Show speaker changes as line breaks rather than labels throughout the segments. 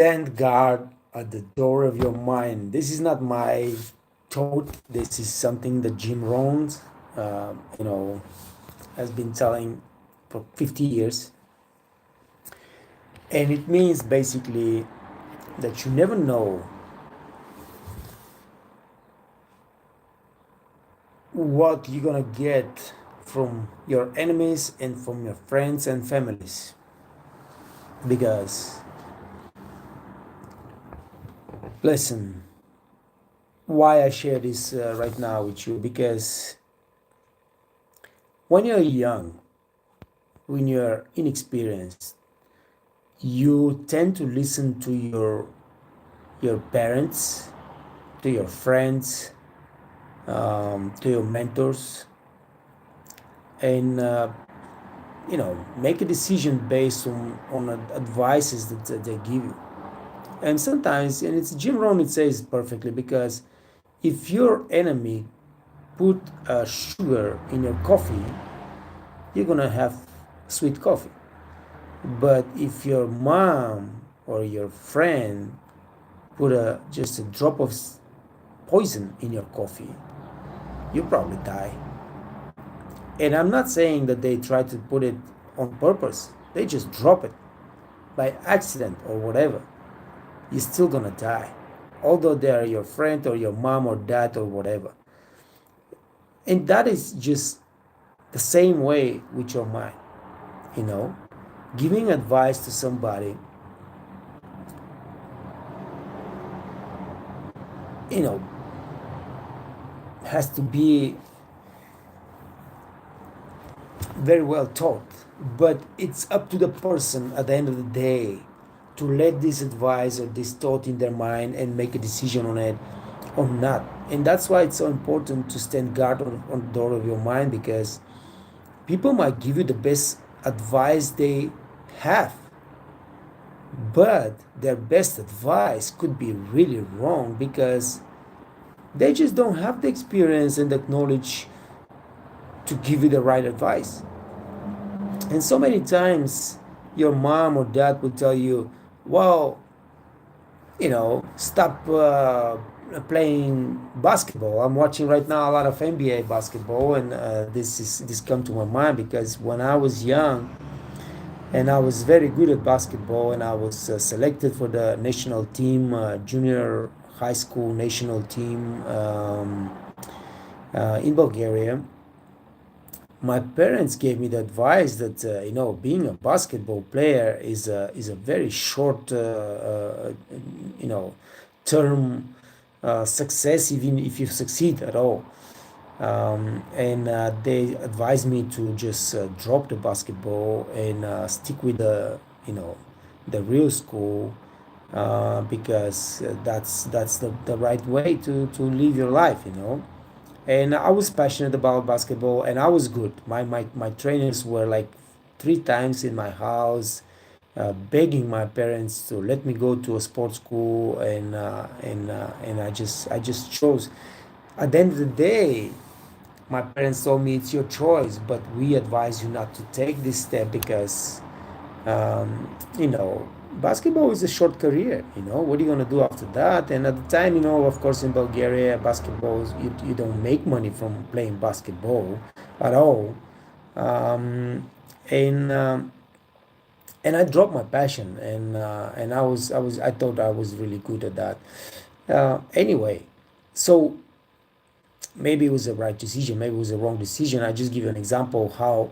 stand guard at the door of your mind. This is not my thought. This is something that Jim Rohn, you know, has been telling for 50 years. And it means basically that you never know what you're gonna get from your enemies and from your friends and families. Because, listen, why I share this right now with you? Because when you're young, when you're inexperienced, you tend to listen to your parents, to your friends, to your mentors, and make a decision based on advices that they give you. And sometimes, and it's Jim Rohn, it says perfectly, because if your enemy put sugar in your coffee, you're gonna have sweet coffee. But if your mom or your friend put just a drop of poison in your coffee, you probably die. And I'm not saying that they try to put it on purpose. They just drop it by accident or whatever. You're still gonna die, although they are your friend or your mom or dad or whatever. And that is just the same way with your mind. You know, giving advice to somebody, you know, has to be very well taught. But it's up to the person at the end of the day to let this advice or this thought in their mind and make a decision on it or not. And that's why it's so important to stand guard on the door of your mind, because people might give you the best advice they have, but their best advice could be really wrong because they just don't have the experience and the knowledge to give you the right advice. And so many times your mom or dad will tell you, well, stop playing basketball. I'm watching right now a lot of NBA basketball, and this come to my mind because when I was young, and I was very good at basketball, and I was selected for the national team, junior high school national team in Bulgaria. My parents gave me the advice that being a basketball player is a very short term success, even if you succeed at all. And they advised me to just drop the basketball and stick with the real school, because that's the right way to live your life. And I was passionate about basketball, and I was good. My trainers were like 3 times in my house, begging my parents to let me go to a sports school, and I just chose. At the end of the day, my parents told me it's your choice, but we advise you not to take this step because, um, you know, basketball is a short career. What are you gonna do after that? And at the time, of course, in Bulgaria, basketball you don't make money from playing basketball at all. Um, and I dropped my passion, and I thought I was really good at that. Anyway, so maybe it was the right decision, maybe it was the wrong decision. I just give you an example of how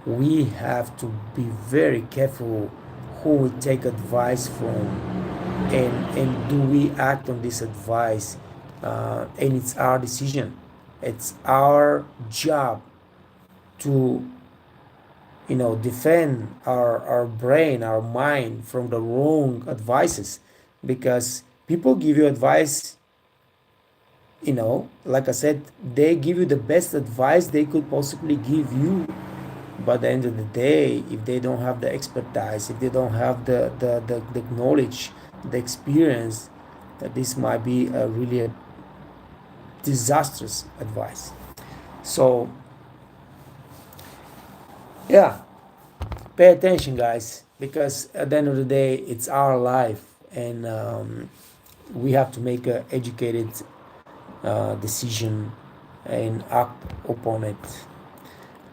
we have to be very careful who we take advice from, and do we act on this advice, and it's our decision. It's our job to defend our brain, our mind from the wrong advices, because people give you advice, like I said, they give you the best advice they could possibly give you. But at the end of the day, if they don't have the expertise, if they don't have the knowledge, the experience, that this might be a really a disastrous advice. So yeah, pay attention, guys. because at the end of the day, it's our life, and we have to make an educated decision and act upon it.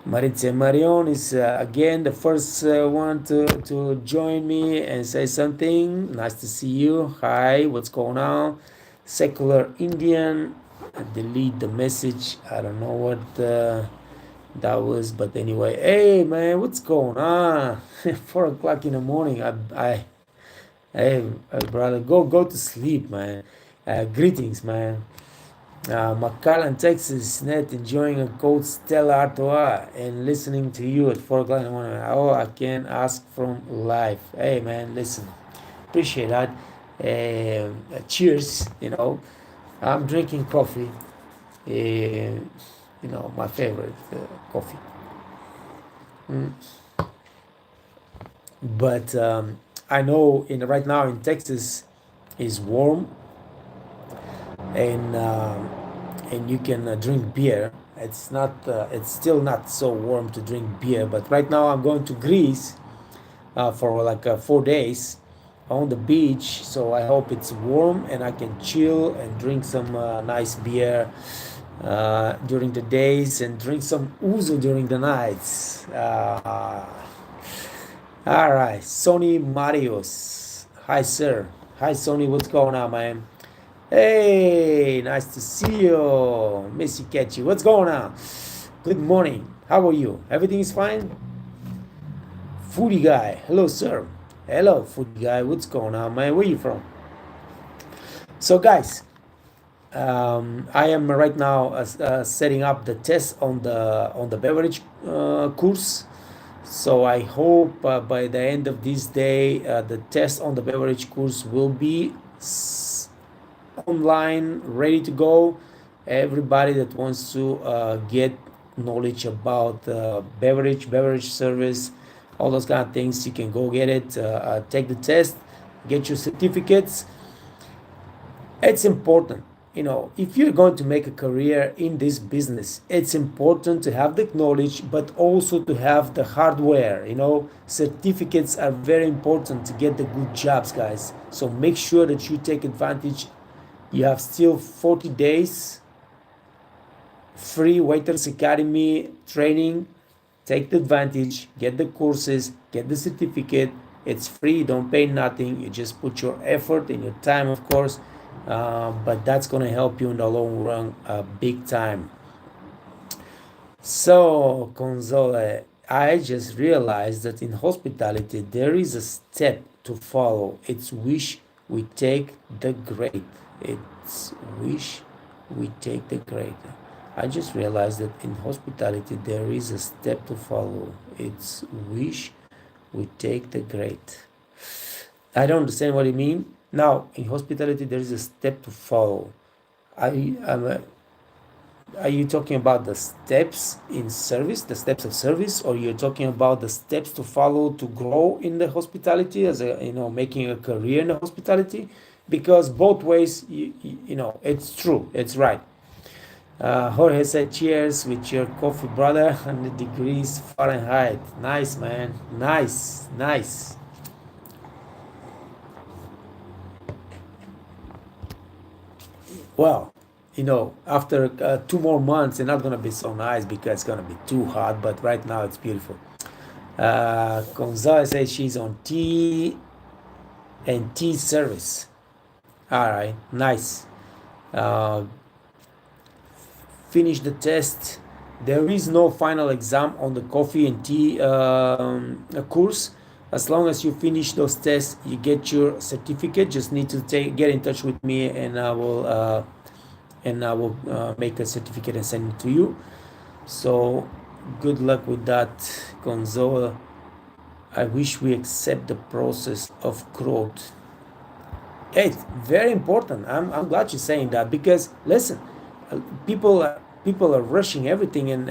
Maritza Marion is again the first one to join me and say something. Nice to see you. Hi, what's going on? Secular Indian. Delete the message. I don't know what that was, but anyway. Hey man, what's going on? 4 o'clock in the morning. Hey brother, go to sleep, man. Greetings, man. McAllen, Texas, Net, enjoying a cold Stella Artois and listening to you at 4 o'clock in the morning. Oh, I can ask from life. Hey, man, listen, appreciate that. Cheers, I'm drinking coffee, my favorite coffee. But I know right now in Texas is warm, and you can drink beer. It's not. It's still not so warm to drink beer. But right now I'm going to Greece for like 4 days on the beach. So I hope it's warm and I can chill and drink some nice beer during the days and drink some ouzo during the nights. All right, Sonny Marios. Hi, sir. Hi, Sonny. What's going on, man? Hey, nice to see you, Missy Ketchy. What's going on? Good morning. How are you? Everything is fine? Foodie guy. Hello, sir. Hello, foodie guy. What's going on, man? Where are you from? So, guys, I am right now setting up the test on the beverage course. So I hope by the end of this day, the test on the beverage course will be online, ready to go. Everybody that wants to get knowledge about beverage service, all those kind of things, you can go get it, take the test, get your certificates. It's important, if you're going to make a career in this business, it's important to have the knowledge, but also to have the hardware. Certificates are very important to get the good jobs, guys. So make sure that you take advantage. You have still 40 days free Waiters Academy training. Take the advantage, get the courses, get the certificate. It's free, don't pay nothing. You just put your effort and your time, of course, but that's going to help you in the long run big time. So, Console, I just realized that in hospitality there is a step to follow. It's wish we take the grade. It's wish we take the grade. I just realized that in hospitality there is a step to follow. It's wish we take the grade. I don't understand what you mean. Now, in hospitality there is a step to follow. Are you talking about the steps in service, the steps of service, or you're talking about the steps to follow to grow in the hospitality as making a career in the hospitality? Because both ways, it's true, it's right. Jorge said, cheers with your coffee, brother. 100 degrees Fahrenheit. Nice, man. Nice. Well, after 2 more months, it's not going to be so nice because it's going to be too hot. But right now, it's beautiful. Gonzalez says she's on tea and tea service. All right, nice. Finish the test. There is no final exam on the coffee and tea course. As long as you finish those tests, you get your certificate. Just need to get in touch with me, and I will make a certificate and send it to you. So good luck with that, Gonzola. I wish we accept the process of growth. It's very important. I'm glad you're saying that, because listen, people are rushing everything, and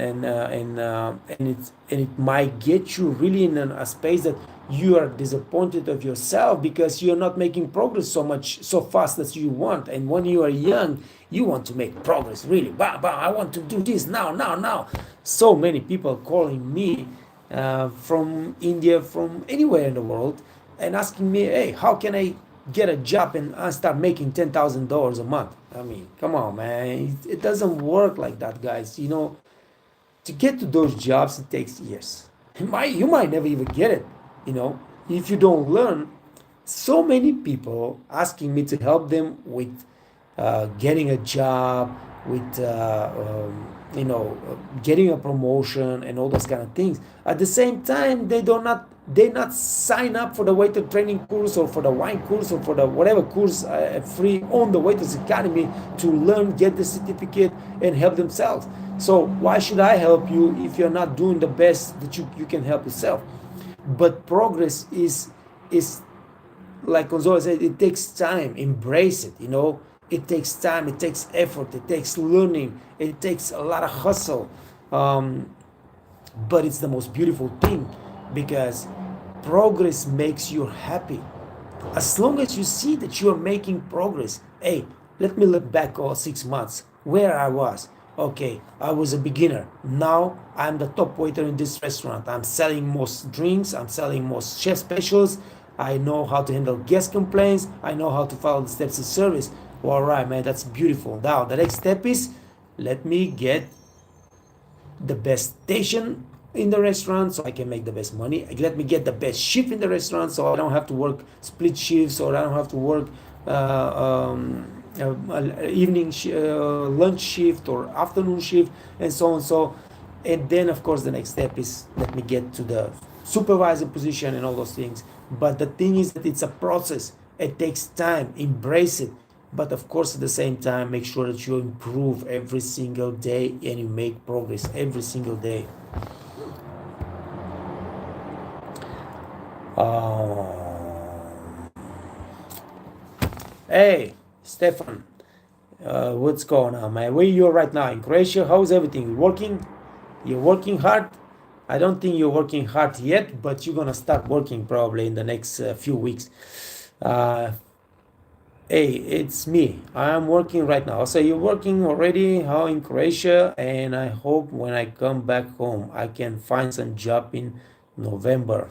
it might get you really in a space that you are disappointed of yourself because you're not making progress so fast as you want. And when you are young, you want to make progress really. I want to do this now. So many people calling me from India, from anywhere in the world, and asking me, hey, how can I get a job and I start making $10,000 a month? I mean, come on, man. It doesn't work like that, guys. You know, to get to those jobs, it takes years. You might never even get it, you know, if you don't learn. So many people asking me to help them with getting a job, with getting a promotion and all those kind of things. At the same time, they not sign up for the waiter training course or for the wine course or for the whatever course free on the Waiters Academy to learn, get the certificate, and help themselves. So why should I help you if you're not doing the best that you can help yourself? But progress is like Gonzalo said, it takes time. Embrace it. You know, it takes time. It takes effort. It takes learning. It takes a lot of hustle. Um, but it's the most beautiful thing because progress makes you happy. As long as you see that you are making progress, hey, let me look back all 6 months where I was. Okay, I was a beginner. Now I'm the top waiter in this restaurant. I'm selling most drinks. I'm selling most chef specials. I know how to handle guest complaints. I know how to follow the steps of service. Well, all right, man, that's beautiful. Now the next step is let me get the best station in the restaurant so I can make the best money. Let me get the best shift in the restaurant so I don't have to work split shifts or I don't have to work evening lunch shift or afternoon shift and so on. So, and then of course the next step is let me get to the supervisor position and all those things. But the thing is that it's a process. It takes time. Embrace it. But of course, at the same time, make sure that you improve every single day and you make progress every single day. Hey, Stefan, what's going on, man? Where you are right now? In Croatia? How's everything? You working? You're working hard? I don't think you're working hard yet, but you're gonna start working probably in the next few weeks. Uh, Hey, it's me. I'm working right now. So you're working already how in Croatia, and I hope when I come back home, I can find some job in November.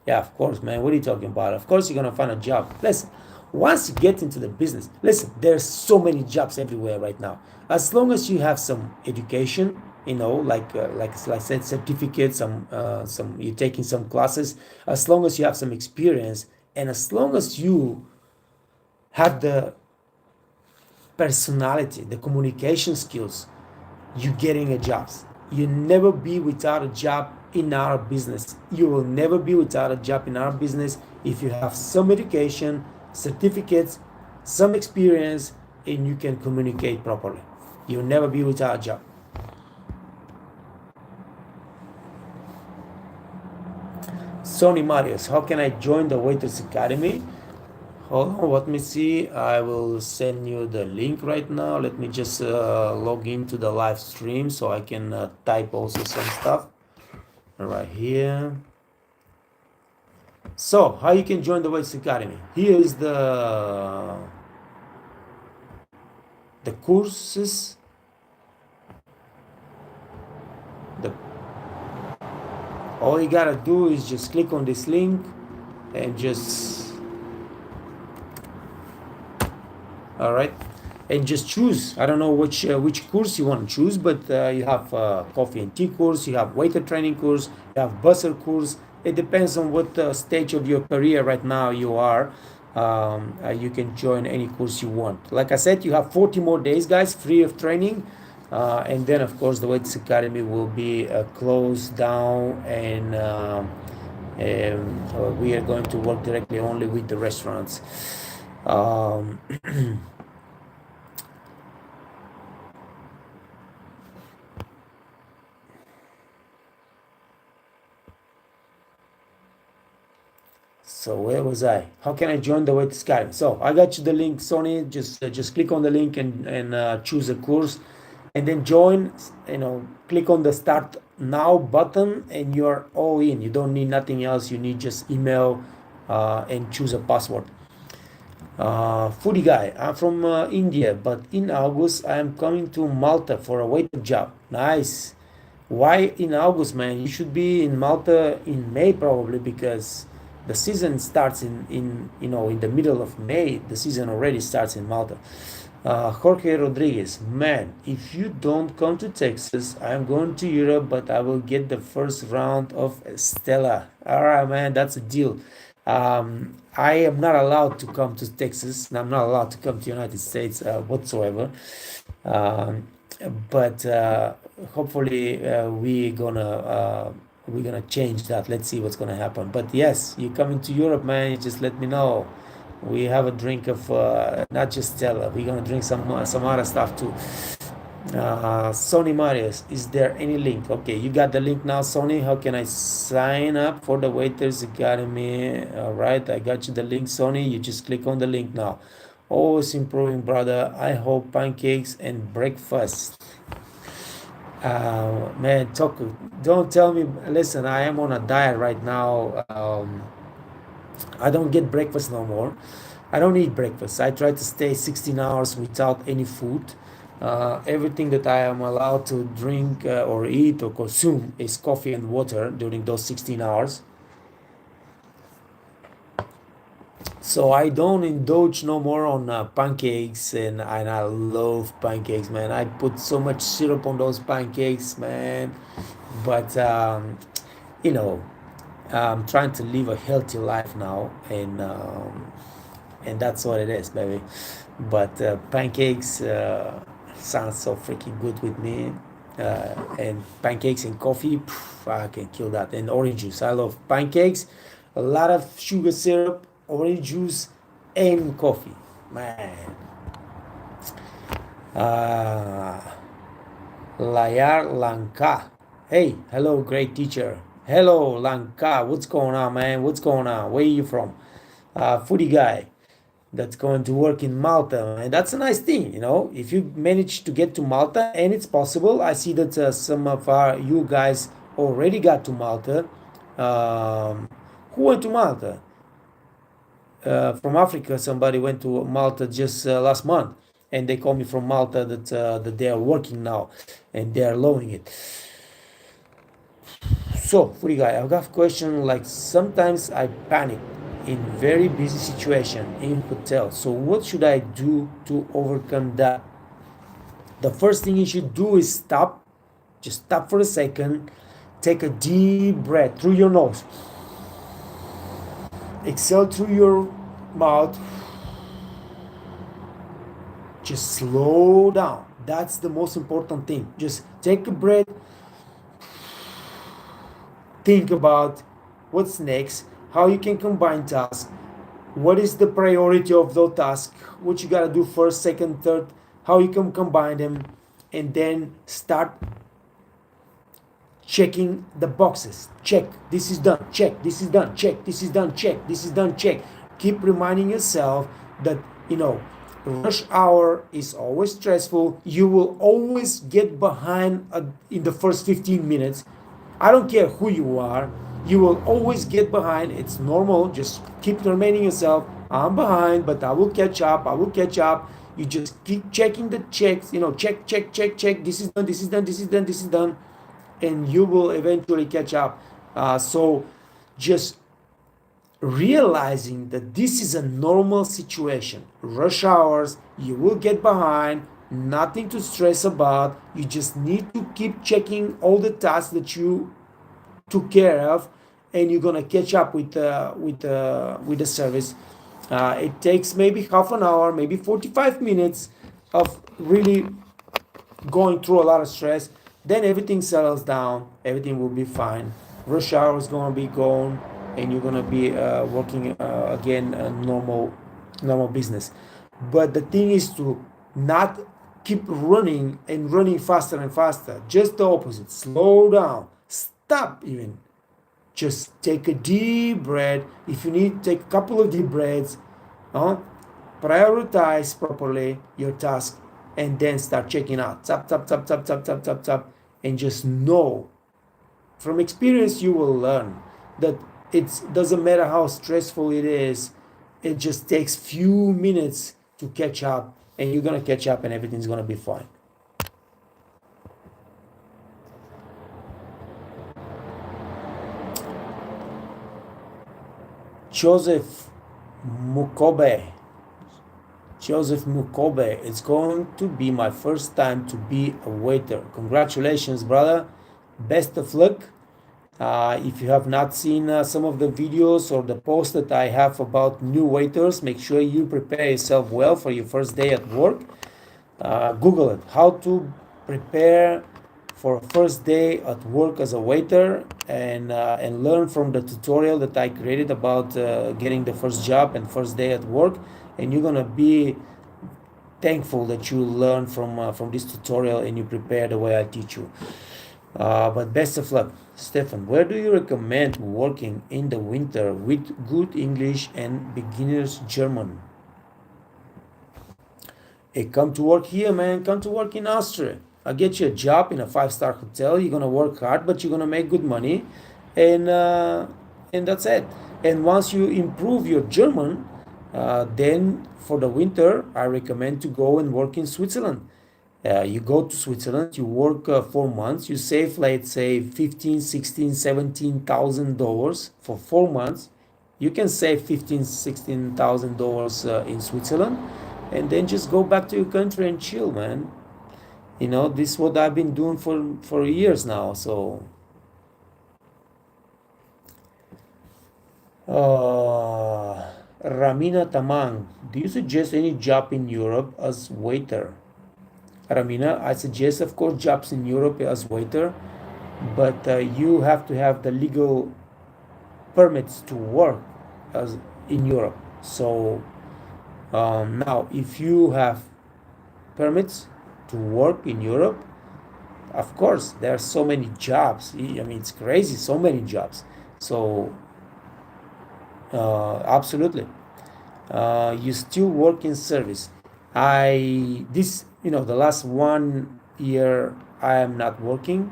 Yeah, of course, man. What are you talking about? Of course, you're gonna find a job. Listen, once you get into the business, listen, there's so many jobs everywhere right now. As long as you have some education, you know, like I said, certificates, some you're taking some classes. As long as you have some experience, and as long as you have the personality, the communication skills, you getting a job. You never be without a job in our business. You will never be without a job in our business if you have some education, certificates, some experience, and you can communicate properly. You'll never be without a job. Sony Marius, how can I join the Waiters Academy? Hold on, let me see. I will send you the link right now. Let me just log into the live stream so I can type also some stuff right here. So, how you can join the Waiters Academy? Here is the courses. All you gotta do is just click on this link and just all right, and just choose. I don't know which course you want to choose, but you have coffee and tea course, you have waiter training course, you have busser course. It depends on what stage of your career right now you are. You can join any course you want. Like I said, you have 40 more days, guys, free of training. And then, of course, the Waiters Academy will be closed down, and we are going to work directly only with the restaurants. So where was I? How can I join the Waiters Academy? So I got you the link, Sony. Just click on the link and choose a course, and then join. You know, click on the Start Now button, and you're all in. You don't need nothing else. You need just email and choose a password. Foodie guy, I'm from India, but in August I am coming to Malta for a waiter job. Nice. Why in August, man? You should be in Malta in May probably, because the season starts in the middle of May. The season already starts in Malta. Jorge Rodriguez, man, if you don't come to Texas, I'm going to Europe, but I will get the first round of Stella. All right, man, that's a deal. I am not allowed to come to Texas, and I'm not allowed to come to United States whatsoever. Um, but hopefully we're gonna change that. Let's see what's gonna happen. But yes, you coming to Europe, man. You just let me know. We have a drink of not just Stella. We're gonna drink some other stuff too. Sony Marius, is there any link? Okay, you got the link now, Sony. How can I sign up for the Waiters Academy? All right, I got you the link, Sony. You just click on the link now. Always improving, brother. I hope pancakes and breakfast. Man, talk. Don't tell me. Listen, I am on a diet right now. I don't get breakfast no more. I don't eat breakfast. I try to stay 16 hours without any food. Everything that I am allowed to drink or eat or consume is coffee and water during those 16 hours. So I don't indulge no more on pancakes, and I love pancakes, man. I put so much syrup on those pancakes, man. But you know, I'm trying to live a healthy life now, and that's what it is, baby. But pancakes sounds so freaking good with me. And pancakes and coffee, I can kill that. And orange juice, I love pancakes, a lot of sugar syrup, orange juice, and coffee, man. Uh, Layar Lanka, hey, hello, great teacher. Hello, Lanka, what's going on, man? What's going on? Where are you from? Foodie guy that's going to work in Malta, and that's a nice thing, if you manage to get to Malta, and it's possible. I see that some of you guys already got to Malta. Who went to Malta? From Africa, somebody went to Malta just last month, and they called me from Malta that they are working now, and they are loving it. So, free guy, I've got a question. Like, sometimes I panic in very busy situation in hotel. So what should I do to overcome that? The first thing you should do is stop. Just stop for a second. Take a deep breath through your nose. Exhale through your mouth. Just slow down. That's the most important thing. Just take a breath. Think about what's next, how you can combine tasks, what is the priority of those tasks, what you gotta do first, second, third, how you can combine them, and then start checking the boxes. Check, this is done, check, this is done, check, this is done, check, this is done, check. Keep reminding yourself that, rush hour is always stressful. You will always get behind in the first 15 minutes. I don't care who you are. You will always get behind. It's normal. Just keep reminding yourself, I'm behind, but I will catch up. I will catch up. You just keep checking the checks. Check, check, check, check. This is done. This is done. This is done. This is done, and you will eventually catch up. So, just realizing that this is a normal situation. Rush hours. You will get behind. Nothing to stress about. You just need to keep checking all the tasks that you took care of, and you're gonna catch up with the service. It takes maybe half an hour, maybe 45 minutes of really going through a lot of stress. Then everything settles down. Everything will be fine. Rush hour is gonna be gone, and you're gonna be working again normal business. But the thing is to not keep running and running faster and faster. Just the opposite. Slow down. Stop even. Just take a deep breath. If you need, take a couple of deep breaths. Prioritize properly your task, and then start checking out. Tap, tap, tap, tap, tap, tap, tap, tap. And just know, from experience, you will learn that it doesn't matter how stressful it is. It just takes few minutes to catch up, and you're gonna catch up, and everything's gonna be fine. Joseph Mukobe. Joseph Mukobe. It's going to be my first time to be a waiter. Congratulations, brother. Best of luck. If you have not seen some of the videos or the posts that I have about new waiters, make sure you prepare yourself well for your first day at work. Google it, how to prepare for first day at work as a waiter, and learn from the tutorial that I created about getting the first job and first day at work, and you're gonna be thankful that you learn from this tutorial and you prepare the way I teach you. But best of luck. Stefan, where do you recommend working in the winter with good English and beginner's German? Hey, come to work here, man. Come to work in Austria. I'll get you a job in a five-star hotel. You're gonna work hard, but you're gonna make good money, and that's it. And once you improve your German, then for the winter, I recommend to go and work in Switzerland. You go to Switzerland, you work 4 months, you save, let's say, 15, 16, $17,000 for 4 months. You can save 15, $16,000 in Switzerland, and then just go back to your country and chill, man. This is what I've been doing for years now. So, Ramina Tamang, do you suggest any job in Europe as waiter? Ramina, I suggest, of course, jobs in Europe as waiter, but you have to have the legal permits to work as in Europe. So now, if you have permits to work in Europe, of course, there are so many jobs. I mean, it's crazy, so many jobs. So absolutely, you still work in service. The last 1 year I am not working.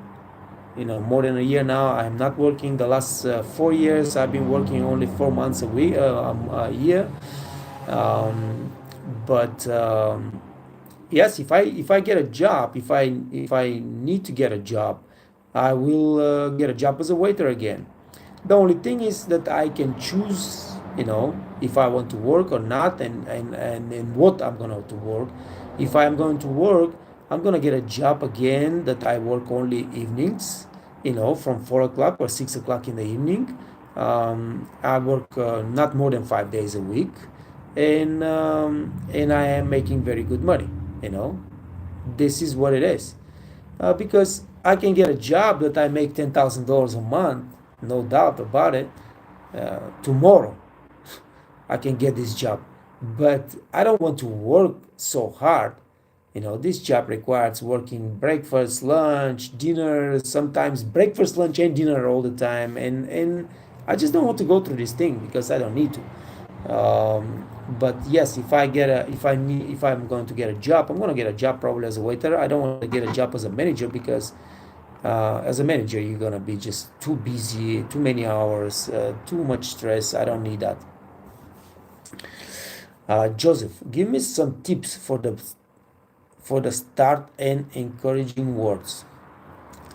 More than a year now I am not working. The last 4 years I've been working only 4 months a week, a year. But yes, if I get a job, if I need to get a job, I will get a job as a waiter again. The only thing is that I can choose, if I want to work or not, and what I'm going to work. If I'm going to work, I'm going to get a job again that I work only evenings, from 4 o'clock or 6 o'clock in the evening. I work not more than 5 days a week, and I am making very good money. This is what it is, because I can get a job that I make $10,000 a month, no doubt about it. Tomorrow I can get this job, but I don't want to work so hard. This job requires working breakfast, lunch, dinner, sometimes breakfast, lunch, and dinner all the time, and I just don't want to go through this thing because I don't need to. But yes, if I'm going to get a job, I'm going to get a job probably as a waiter. I don't want to get a job as a manager because as a manager you're going to be just too busy, too many hours, too much stress. I don't need that. Joseph, give me some tips for the start and encouraging words.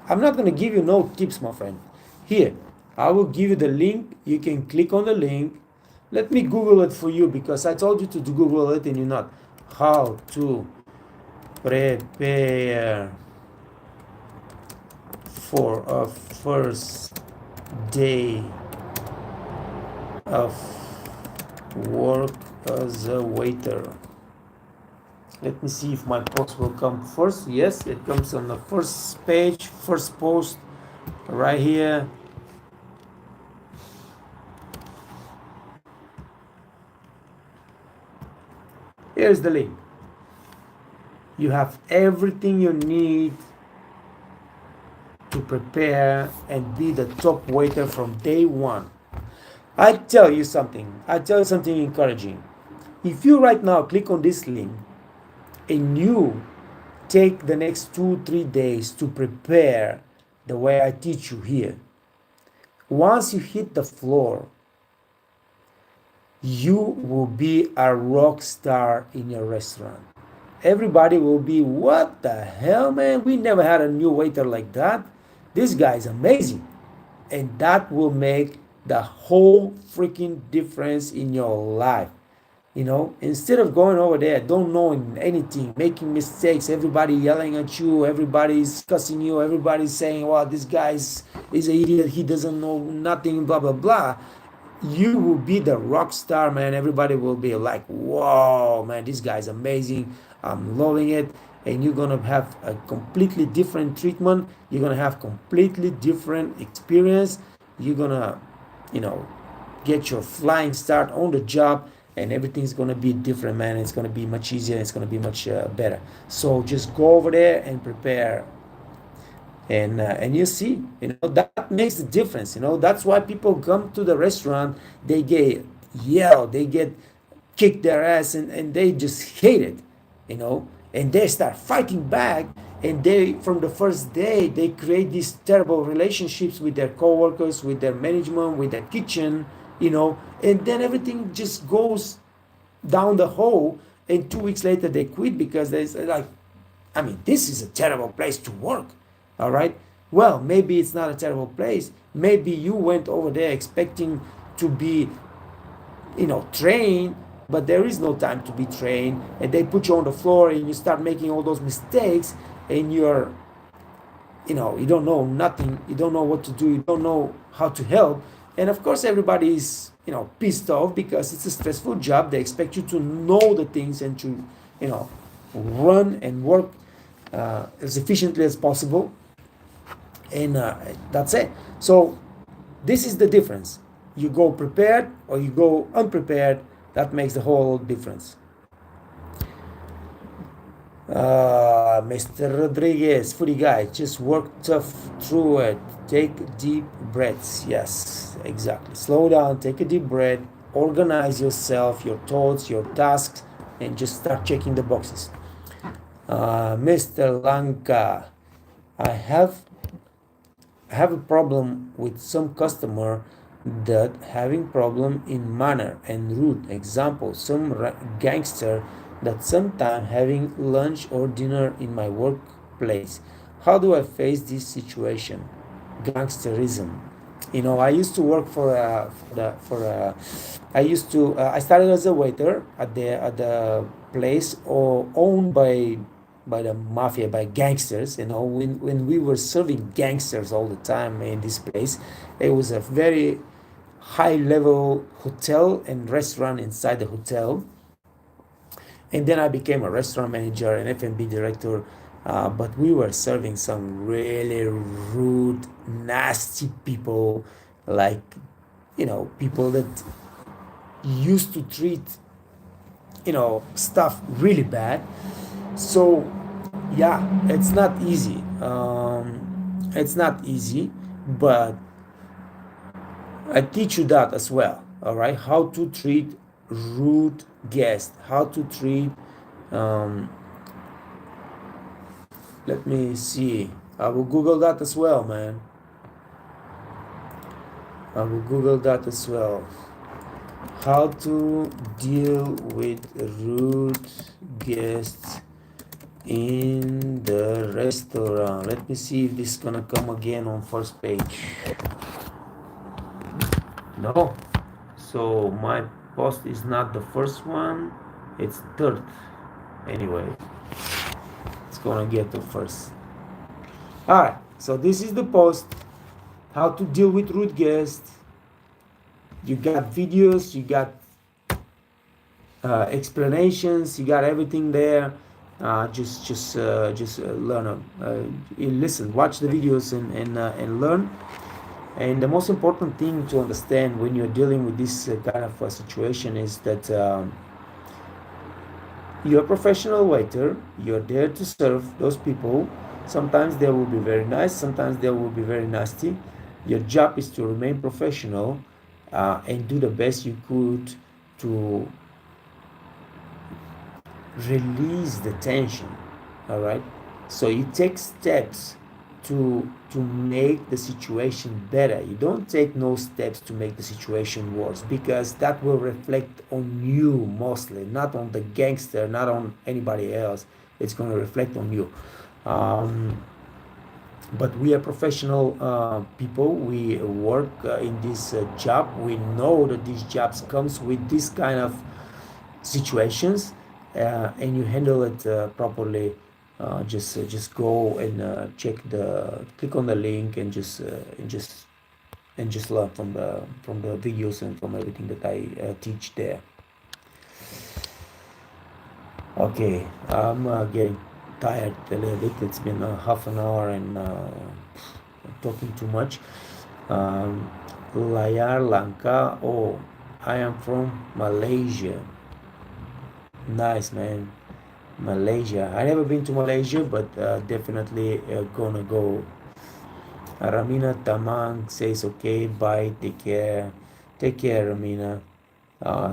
I'm not going to give you no tips, my friend. Here, I will give you the link. You can click on the link. Let me Google it for you because I told you to Google it and you're not. How to prepare for a first day of work as a waiter. Let me see if my post will come first. Yes, it comes on the first page, first post right here. Here's the link. You have everything you need to prepare and be the top waiter from day one. I tell you something encouraging. If you right now click on this link and you take the next 2-3 days to prepare the way I teach you here, once you hit the floor, you will be a rock star in your restaurant. Everybody will be, what the hell, man? We never had a new waiter like that. This guy is amazing. And that will make the whole freaking difference in your life. Instead of going over there, don't knowing anything, making mistakes, everybody yelling at you, everybody's cussing you, everybody's saying, well, this is an idiot, he doesn't know nothing, blah blah blah. You will be the rock star, man. Everybody will be like, whoa, man, this guy's amazing, I'm loving it. And you're gonna have a completely different treatment, you're gonna have completely different experience, you're gonna you know get your flying start on the job, and everything's gonna be different, man. It's gonna be much easier, it's gonna be much better. So just go over there and prepare, and you see, that makes the difference. That's why people come to the restaurant, they get yelled, they get kicked their ass, and they just hate it, you know and they start fighting back, and they, from the first day, they create these terrible relationships with their coworkers, with their management, with their kitchen, and then everything just goes down the hole, and 2 weeks later they quit because they say, like, I mean, this is a terrible place to work. All right, well, maybe it's not a terrible place, maybe you went over there expecting to be trained, but there is no time to be trained, and they put you on the floor and you start making all those mistakes, and you don't know nothing, you don't know what to do, you don't know how to help. And of course everybody is pissed off because it's a stressful job. They expect you to know the things and to run and work as efficiently as possible, and that's it. So this is the difference. You go prepared or you go unprepared, that makes the whole difference. Mr. Rodriguez, foodie guy, just work tough through it. Take deep breaths. Yes, exactly. Slow down, take a deep breath, organize yourself, your thoughts, your tasks, and just start checking the boxes. Mr. Lanka, I have a problem with some customer that having problem in manner and rude. Example, some gangster that sometime having lunch or dinner in my workplace. How do I face this situation? Gangsterism. I used to work I started as a waiter at the place owned by the mafia, by gangsters. When we were serving gangsters all the time in this place, it was a very high level hotel and restaurant inside the hotel. And then I became a restaurant manager and F&B director, but we were serving some really rude, nasty people, like people that used to treat stuff really bad. So yeah, it's not easy. But I teach you that as well. All right, how to treat rude guests, how to treat let me see, I will Google that as well, man. I will Google that as well. How to deal with rude guests in the restaurant. Let me see if this is gonna come again on first page. No, so my post is not the first one, it's third. Anyway, it's gonna get to first. All right, so this is the post, how to deal with rude guests. You got videos, you got explanations, you got everything there. Just learn, listen, watch the videos, and learn. And the most important thing to understand when you're dealing with this kind of situation is that you're a professional waiter, you're there to serve those people. Sometimes they will be very nice, sometimes they will be very nasty. Your job is to remain professional and do the best you could to release the tension. All right, so you take steps to make the situation better. You don't take no steps to make the situation worse, because that will reflect on you mostly, not on the gangster, not on anybody else. It's going to reflect on you. But we are professional people. We work in this job. We know that these jobs comes with this kind of situations, and you handle it properly. Just go and check the click on the link and just learn from the videos and from everything that I teach there. Okay, I'm getting tired a little bit. It's been half an hour and talking too much. Um, Layar Lanka. Oh, I am from Malaysia. Nice, man. Malaysia. I never been to Malaysia, but definitely gonna go. Ramina Tamang says, okay, bye, take care. Take care, Ramina.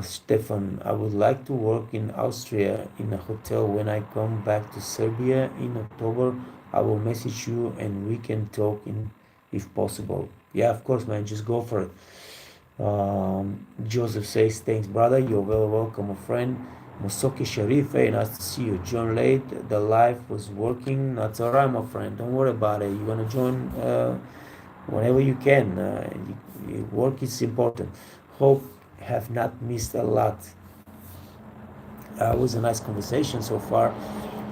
Stefan, I would like to work in Austria in a hotel. When I come back to Serbia in October, I will message you and we can talk in if possible. Yeah, of course, man. Just go for it. Joseph says, thanks, brother. You're well welcome, a friend. Musoki Sharif, hey, nice to see you. John late. The live was working. That's all right, my friend. Don't worry about it. You're gonna join whenever you can. Work is important. Hope have not missed a lot. It was a nice conversation so far.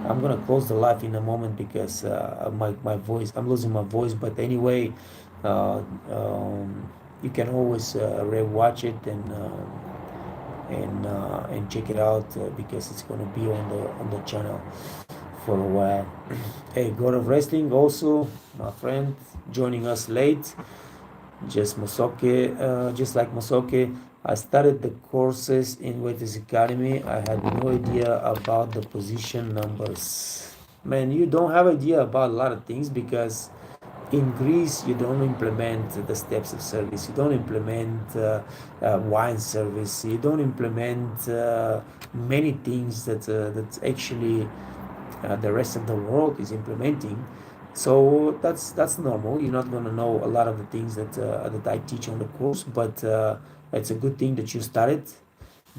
I'm gonna close the live in a moment because my voice, I'm losing my voice. But anyway, uh, you can always re-watch it and check it out because it's gonna be on the channel for a while. Hey, God of Wrestling also, my friend, joining us late. Just like Masoke, I started the courses in Waiters Academy. I had no idea about the position numbers. Man, you don't have idea about a lot of things because in Greece you don't implement the steps of service. You don't implement wine service. You don't implement many things that actually the rest of the world is implementing. So that's normal. You're not gonna know a lot of the things that I teach on the course, but it's a good thing that you started.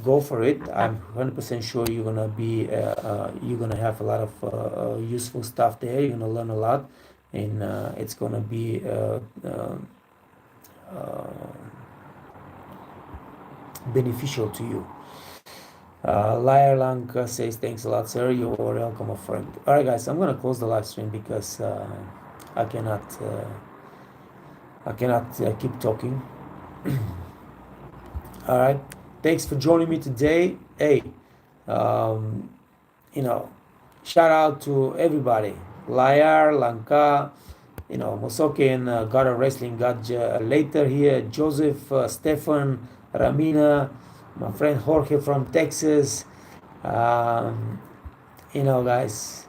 Go for it. I'm 100% sure you're gonna have a lot of useful stuff there. You're gonna learn a lot, and it's gonna be uh, beneficial to you. Liar Lanka says, thanks a lot, sir. You're welcome, my friend. All right, guys, I'm gonna close the live stream because I cannot keep talking. All right, thanks for joining me today. Hey, um, you know, shout out to everybody. Liar Lanka, Mosoke and God of Wrestling got later here. Joseph, Stefan, Ramina, my friend Jorge from Texas. Um, guys,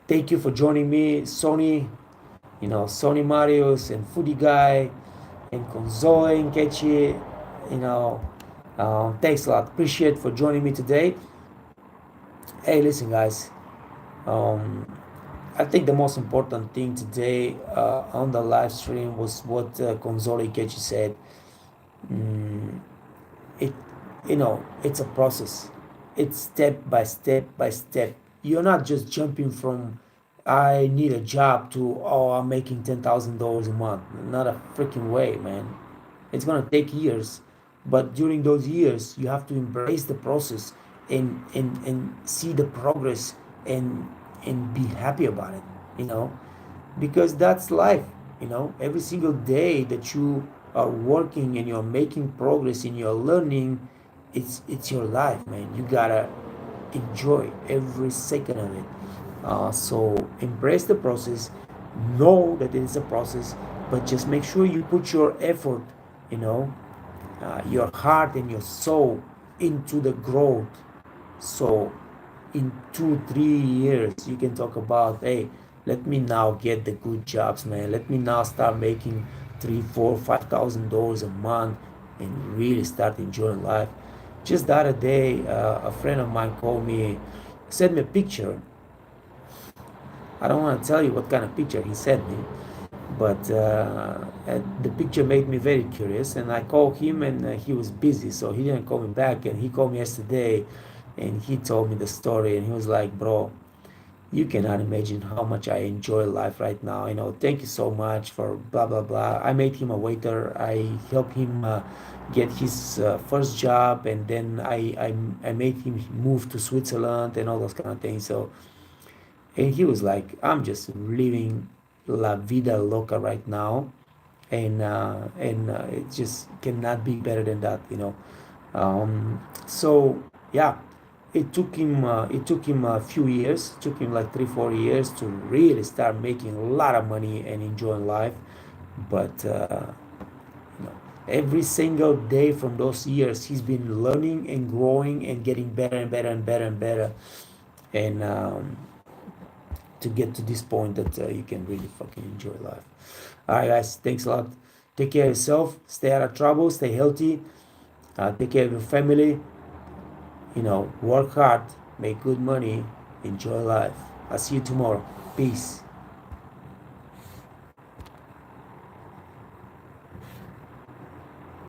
thank you for joining me. Sony, Sony Marius and Foodie Guy and Konzoe and Kechi, thanks a lot. Appreciate for joining me today. Hey, listen, guys. Um, I think the most important thing today on the live stream was what Konzoli Kechi said. Mm, it, it's a process. It's step by step by step. You're not just jumping from I need a job to I'm making $10,000 a month. Not a freaking way, man. It's gonna take years, but during those years, you have to embrace the process and see the progress and be happy about it. You know, because that's life. Every single day that you are working and you're making progress and you're learning, it's your life, man. You gotta enjoy every second of it. So embrace the process, know that it is a process, but just make sure you put your effort, you know your heart and your soul into the growth. So in 2 3 years you can talk about, hey, let me now get the good jobs, man. Let me now start making 3 4 5 thousand dollars a month and really start enjoying life. Just the other day a friend of mine called me, sent me a picture. I don't want to tell you what kind of picture he sent me, but the picture made me very curious, and I called him, and he was busy, so he didn't call me back. And he called me yesterday, and he told me the story, and he was like, "Bro, You cannot imagine how much I enjoy life right now. Thank you so much for blah blah blah. I made him a waiter. I helped him get his first job, and then I made him move to Switzerland and all those kind of things. So, and he was like, I'm just living la vida loca right now, and it just cannot be better than that. So yeah, it took him a few years. It took him like 3 4 years to really start making a lot of money and enjoying life. But you know, every single day from those years, he's been learning and growing and getting better and better and better and better. And to get to this point that you can really fucking enjoy life. All right, guys. Thanks a lot. Take care of yourself. Stay out of trouble. Stay healthy. Take care of your family. Work hard, make good money, enjoy life. I'll see you tomorrow. Peace.